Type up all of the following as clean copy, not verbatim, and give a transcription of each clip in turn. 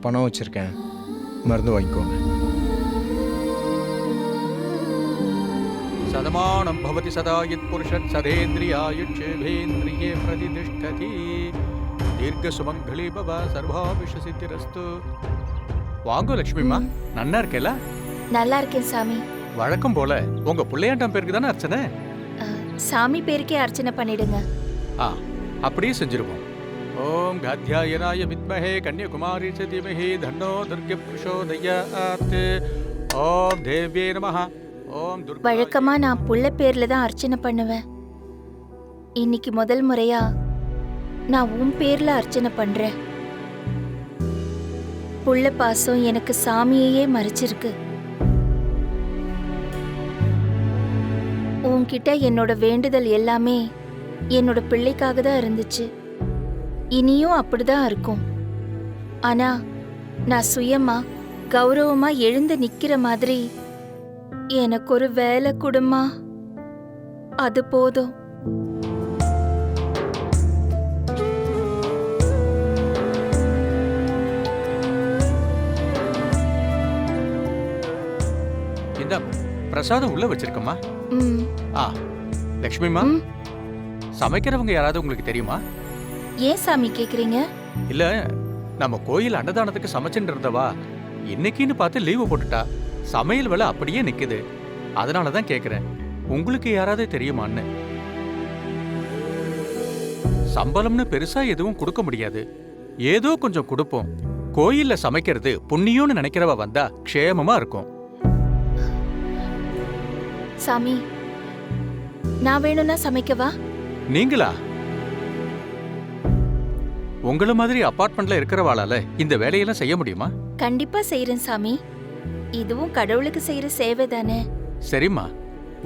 பணம் வச்சுருக்கேன், மருந்து வாங்கிக்கோங்க. சதமானம் பவதி சதா யத் புருஷத் சதேந்திரியாயுட்சேவேந்திரியே பிரதிதிஷ்டதி தீர்க்க சுமங்கலி பவ சர்வாபிஷ சித்திரஸ்து. வாங்கோ லட்சுமிமா, நன்னா இருக்கேல? நல்லா இருக்கேன் சாமி. வழக்கம் போல உங்க பிள்ளையாண்டம் பேருக்கு தானே அர்ச்சனை? சாமி பேருக்கே அர்ச்சனை பண்ணிடுங்க. அப்படியே செஞ்சிருவோம். ஓம் காத்யாயனாய வித்மஹே கன்யாகுமாரி ச தீமஹி தன்னோ துர்கே பிரசோதயாத். ஓம் தேவ்யே நமஹ. ஓம் துர்கா. வழக்கமா நான் புள்ள பேர்ல தான் அர்ச்சனை பண்ணுவேன். இன்னைக்கு முதல் முறையா நான் உன் பேர்ல அர்ச்சனை பண்றேன். புள்ள பாசம் எனக்கு சாமியையே மறைச்சிருக்கு. உன்கிட்ட என்னோட வேண்டுதல் எல்லாமே என்னோட பிள்ளைக்காக தான் இருந்துச்சு. இனியும் அப்படிதான் இருக்கும். ஆனா நான் சுயமா கௌரவமா எழுந்து நிக்கிற மாதிரி எனக்கு ஒரு வேலை கொடுமா, அது போதும். இந்த பிரசாதம் உள்ள வச்சிருக்கமா? ம். லட்சுமிமா, ம். சமைக்கிறவங்க யாராவது உங்களுக்கு தெரியுமா? ஏன் சாமி கேக்குறீங்க? இல்ல, நம்ம கோயில் அன்னதானத்துக்கு சமைச்சுட்டு இருந்தவா இன்னைக்குன்னு பார்த்து லீவு போட்டுட்டா. சமையல் வேலை அப்படியே நிக்குது. அதனாலதான் கேக்குறேன், உங்களுக்கு யாராவது தெரியுமான்னு. சம்பளம்னு பெருசா எதுவும் கொடுக்க முடியாது, ஏதோ கொஞ்சம் கொடுப்போம். கோயில்ல சமைக்கிறது புண்ணியம்னு நினைக்கிறவ வந்தா க்ஷேமமா இருக்கும். சாமி, நான் வேணும்னா சமைக்கவா? நீங்களா? உங்கள மாதிரி அபார்ட்மெண்ட்ல இருக்கிறவாளால இந்த வேலையெல்லாம் செய்ய முடியுமா? கண்டிப்பா செய்யறேன் சாமி. இதுவும் கடவுளுக்கு செய்யற சேவை தானே. சரிம்மா,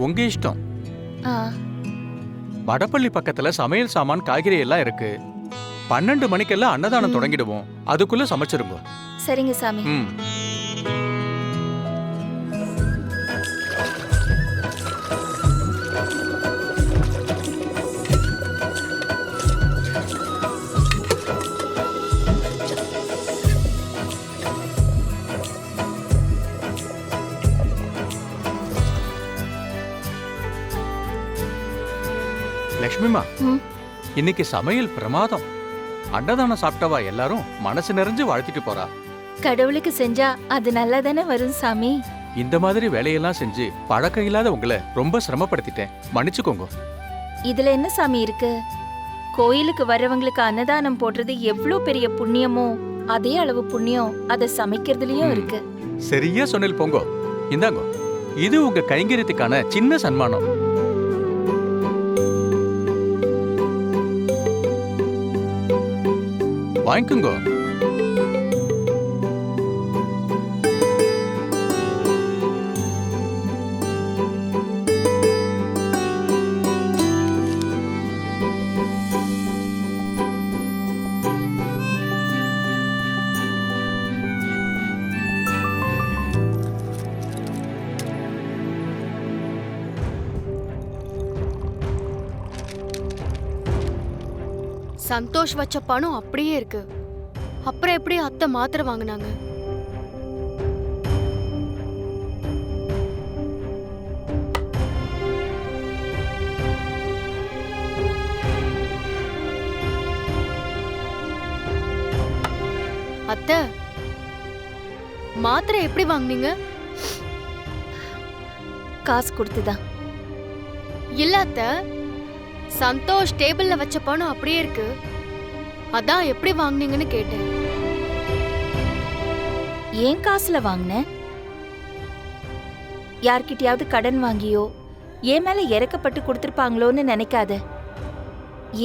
உங்க இஷ்டம். ஆ, வடப்பள்ளி பக்கத்துல சமையல் சாமான் காய்கறி எல்லாம் இருக்கு. 12 மணிக்கெல்லாம் அன்னதானம் தொடங்கிடுவோம். அதுக்குள்ள சமைச்சிருங்க. சரிங்க சாமி. ம். லட்சுமிமா, ம். இன்னைக்கு சமையல் பிரமாதம். அன்னதானம் சாப்பிட்டவா எல்லாரும் மனசு நிறைஞ்சு வாழ்த்திட்டு போறா. கடவுளுக்கு செஞ்சா அது நல்லா தானே வரும் சாமி. இந்த மாதிரி வேலையெல்லாம் செஞ்சு பழக்கம் இல்லாத உங்களை ரொம்ப சிரமப்படுத்திட்டேன், மன்னிச்சுக்கோங்க. இதுல என்ன சாமி இருக்கு? கோயிலுக்கு வர்றவங்களுக்கு அன்னதானம் போடுறது எவ்வளவு பெரிய புண்ணியமோ அதே அளவு புண்ணியம் அதை சமைக்கிறதுலயும் இருக்கு. சரியா சொன்னல் போங்கோ. இந்தாங்கோ, இது உங்க கைங்கரியத்துக்கான சின்ன சன்மானம். வாங்கிக்கோங்க. சந்தோஷ் வச்ச பணம் அப்படியே இருக்கு. அப்புறம் எப்படி அத்தை மாத்திரை வாங்கினாங்க? அத்தை, மாத்திரை எப்படி வாங்குனீங்க? காசு கொடுத்துதான். இல்ல அத்தை, சந்தோஷ் டேபிள்ல வச்ச பணம் அப்படியே இருக்கு, அதான் எப்படி வாங்குனீங்கன்னு கேட்டேன். ஏன் காசுல வாங்கின? யார்கிட்டயாவது கடன் வாங்கியோ ஏன் மேல இறக்கப்பட்டு கொடுத்திருப்பாங்களோன்னு நினைக்காத.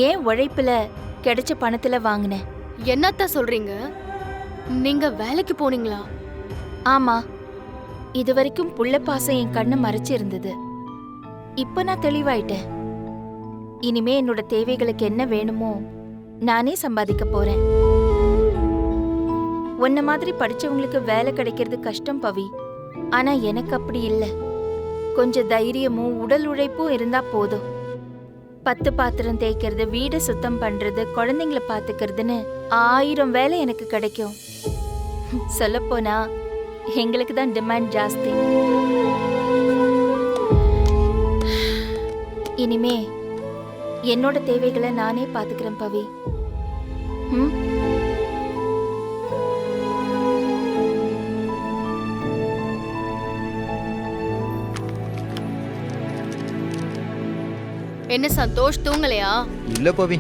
ஏன் உழைப்புல கிடைச்ச பணத்துல வாங்கின. என்னத்த சொல்றீங்க? நீங்க வேலைக்கு போனீங்களா? ஆமா, இது வரைக்கும் புள்ள பாசம் என் கண்ணை மறைச்சு இருந்தது. இப்ப நான் தெளிவாயிட்டேன். இனிமே என்னோட தேவைகளுக்கு என்ன வேணுமோ நானே சம்பாதிக்க போறேன். உன்ன மாதிரி படிச்சவங்களுக்கு வேலை கிடைக்கிறது கஷ்டம் பவி. ஆனா எனக்கு அப்படி இல்ல. கொஞ்சம் தைரியமும் உடல் உழைப்பும் இருந்தா போதும். 10 பாத்திரம் தேய்க்கிறது, வீடு சுத்தம் பண்றது, குழந்தைங்கள பாத்துக்கிறதுன்னு 1000 வேலை எனக்கு கிடைக்கும். சொல்லப்போனா எங்களுக்கு தான் டிமாண்ட் ஜாஸ்தி. இனிமே என்னோட தேவைகளை நானே பாத்துக்கிறேன் பவி. ம்? என்ன சந்தோஷ், தூங்கலையா? இல்ல பவி,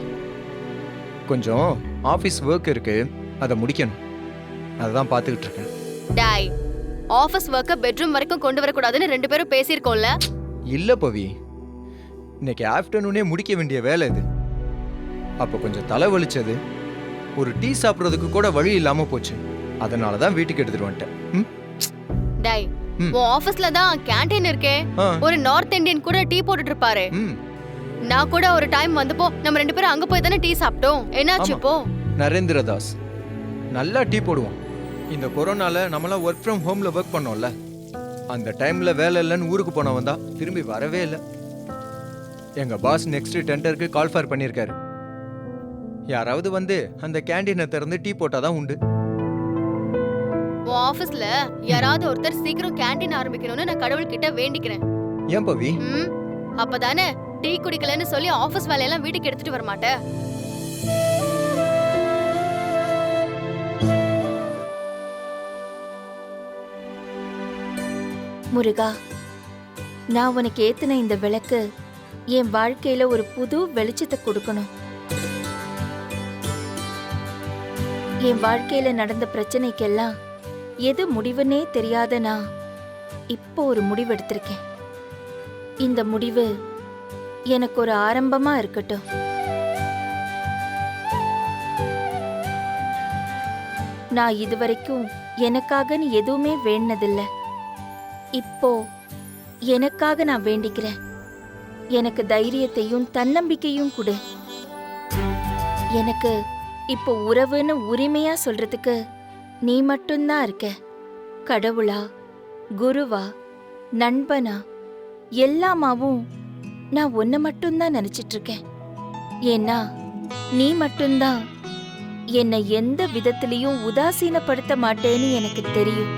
கொஞ்சம் ஆபீஸ் ஒர்க் இருக்கு, அதை முடிக்கணும். அதான் பார்த்துக்கிட்டு இருக்கேன். டாய், ஆபீஸ் ஒர்க்க பெட்ரூம் வரைக்கும் கொண்டு வரக்கூடாதுன்னு 2 பேரும் பேசியிருக்கோம்ல. இல்ல பவி, இன்னைக்கு ஆஃப்டர்நூனே முடிக்க வேண்டிய வேலை இது. அப்போ கொஞ்சம் தலை வலிச்சது, ஒரு டீ சாப்பிட்றதுக்கு கூட வழி இல்லாம போச்சு. அதனால தான் வீட்டுக்கு எடுத்துட்டு வந்துட்டேன். ம்? டாய், ம். உன் ஆபீஸ்ல தான் கேண்டீன் இருக்கே, ஆ. ஒரு நார்த் இந்தியன் கூட டீ போட்டுட்டு இருப்பாரு. ம். நான் கூட ஒரு டைம் வந்தப்போ நம்ம 2 பேரும் அங்க போய் தானே டீ சாப்பிட்டோம். என்னாச்சு ஆமா. இப்போ? நரேந்திர தாஸ் நல்லா டீ போடுவான். இந்த கொரோனால நம்மளாம் ஒர்க் ஃப்ரம் ஹோம்ல ஒர்க் பண்ணோம்ல, அந்த டைம்ல வேலை இல்லைன்னு ஊருக்கு போனவன் தான் திரும்பி வரவே இல்லை. எங்க பாஸ் நெக்ஸ்ட் டெண்டருக்கு கால் ஃபார் பண்ணியிருக்காரு. யாராவது வந்து அந்த கேண்டீனை திறந்து டீ போட்டாதான் உண்டு. உன் ஆபீஸ்ல யாராவது ஒருத்தர் சீக்கிரம் கேண்டீன் ஆரம்பிக்கணும்னு நான் கடவுள்கிட்ட வேண்டிக்கிறேன். ஏன் பவி? ம், அப்பதானே டீ குடிக்கலன்னு சொல்லி ஆபீஸ் வேலையெல்லாம் வீட்டுக்கு எடுத்துட்டு வர மாட்டேன். முருகா, நான் உனக்கு ஏத்துன இந்த விளக்கு என் வாழ்க்கையில ஒரு புது வெளிச்சத்தை கொடுக்கணும். என் வாழ்க்கையில நடந்த பிரச்சனைக்கெல்லாம் எது முடிவுன்னே தெரியாத நான் இப்போ ஒரு முடிவு எடுத்திருக்கேன். இந்த முடிவு எனக்கு ஒரு ஆரம்பமா இருக்கட்டும். நான் இதுவரைக்கும் எனக்காகன்னு எதுவுமே வேண்டதில்ல. இப்போ எனக்காக நான் வேண்டிக்கிறேன். எனக்கு தைரியத்தையும் தன்னம்பிக்கையும் கொடு. எனக்கு இப்போ உறவுன்னு உரிமையா சொல்றதுக்கு நீ மட்டும்தான் இருக்க. கடவுளா, குருவா, நண்பனா, எல்லாமாவும் நான் உன்னை மட்டும்தான் நினைச்சிட்டு இருக்கேன். ஏன்னா நீ மட்டும்தான் என்னை எந்த விதத்திலையும் உதாசீனப்படுத்த மாட்டேன்னு எனக்கு தெரியும்.